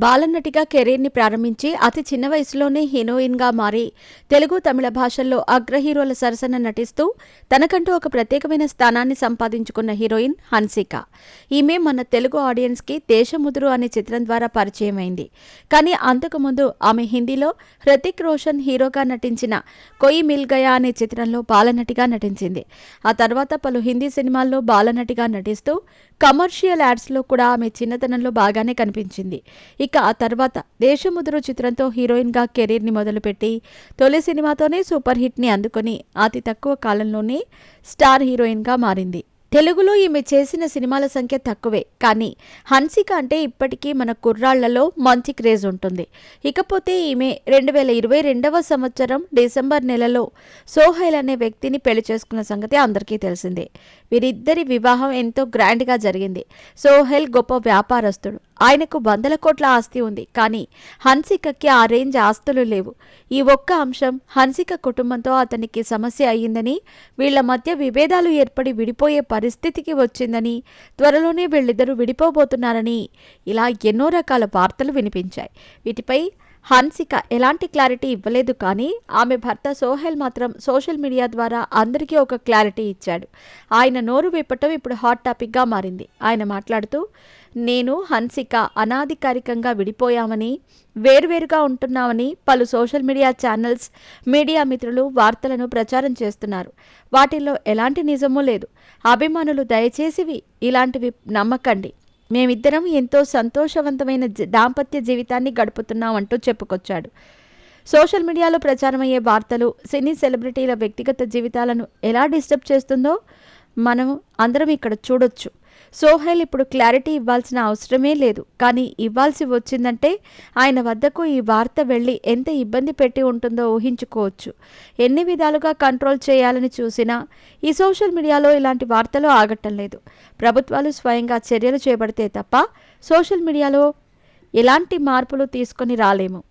బాలనటిగా కెరీర్ని ప్రారంభించి అతి చిన్న వయసులోనే హీరోయిన్గా మారి తెలుగు తమిళ భాషల్లో అగ్ర హీరోల సరసన నటిస్తూ తనకంటూ ఒక ప్రత్యేకమైన స్థానాన్ని సంపాదించుకున్న హీరోయిన్ హన్సిక. ఈమె మన తెలుగు ఆడియన్స్కి దేశముదురు అనే చిత్రం ద్వారా పరిచయమైంది. కానీ అంతకుముందు ఆమె హిందీలో హృతిక్ రోషన్ హీరోగా నటించిన కొయి మిల్ గయా అనే చిత్రంలో బాలనటిగా నటించింది. ఆ తర్వాత పలు హిందీ సినిమాల్లో బాలనటిగా నటిస్తూ కమర్షియల్ యాడ్స్లో కూడా ఆమె చిన్నతనంలో బాగానే కనిపించింది. ఇక ఆ తర్వాత దేశముదురు చిత్రంతో హీరోయిన్గా కెరీర్ని మొదలుపెట్టి తొలి సినిమాతోనే సూపర్ హిట్ని అందుకొని అతి తక్కువ కాలంలోనే స్టార్ హీరోయిన్గా మారింది. తెలుగులో ఈమె చేసిన సినిమాల సంఖ్య తక్కువే, కానీ హన్సిక అంటే ఇప్పటికీ మన కుర్రాళ్లలో మంచి క్రేజ్ ఉంటుంది. ఇకపోతే ఈమె 2022వ సంవత్సరం డిసెంబర్ నెలలో సోహైల్ అనే వ్యక్తిని పెళ్లి చేసుకున్న సంగతి అందరికీ తెలిసిందే. వీరిద్దరి వివాహం ఎంతో గ్రాండ్గా జరిగింది. సోహైల్ గొప్ప వ్యాపారస్తుడు. ఆయనకు వందల కోట్ల ఆస్తి ఉంది. కానీ హన్సికకి ఆ రేంజ్ ఆస్తులు లేవు. ఈ ఒక్క అంశం హన్సిక కుటుంబంతో అతనికి సమస్య అయ్యిందని, వీళ్ల మధ్య విభేదాలు ఏర్పడి విడిపోయే పరిస్థితికి వచ్చిందని, త్వరలోనే వీళ్ళిద్దరూ విడిపోబోతున్నారని ఇలా ఎన్నో రకాల వార్తలు వినిపించాయి. వీటిపై హన్సిక ఎలాంటి క్లారిటీ ఇవ్వలేదు. కానీ ఆమె భర్త సోహెల్ మాత్రం సోషల్ మీడియా ద్వారా అందరికీ ఒక క్లారిటీ ఇచ్చాడు. ఆయన నోరు విప్పటం ఇప్పుడు హాట్ టాపిక్గా మారింది. ఆయన మాట్లాడుతూ, నేను హన్సిక అనాధికారికంగా విడిపోయామని, వేర్వేరుగా ఉంటున్నామని పలు సోషల్ మీడియా ఛానల్స్, మీడియా మిత్రులు వార్తలను ప్రచారం చేస్తున్నారు. వాటిల్లో ఎలాంటి నిజమూ లేదు. అభిమానులు దయచేసి ఇలాంటివి నమ్మకండి. మేమిద్దరం ఎంతో సంతోషవంతమైన దాంపత్య జీవితాన్ని గడుపుతున్నామంటూ చెప్పుకొచ్చాడు. సోషల్ మీడియాలో ప్రచారమయ్యే వార్తలు సినీ సెలబ్రిటీల వ్యక్తిగత జీవితాలను ఎలా డిస్టర్బ్ చేస్తుందో మనం అందరం ఇక్కడ చూడొచ్చు. సోహెల్ ఇప్పుడు క్లారిటీ ఇవ్వాల్సిన అవసరమే లేదు. కానీ ఇవ్వాల్సి వచ్చిందంటే ఆయన వద్దకు ఈ వార్త వెళ్ళి ఎంత ఇబ్బంది పెట్టి ఉంటుందో ఊహించుకోవచ్చు. ఎన్ని విధాలుగా కంట్రోల్ చేయాలని చూసినా ఈ సోషల్ మీడియాలో ఇలాంటి వార్తలు ఆగటం లేదు. ప్రభుత్వాలు స్వయంగా చర్యలు చేపడితే తప్ప సోషల్ మీడియాలో ఎలాంటి మార్పులు తీసుకొని రాలేము.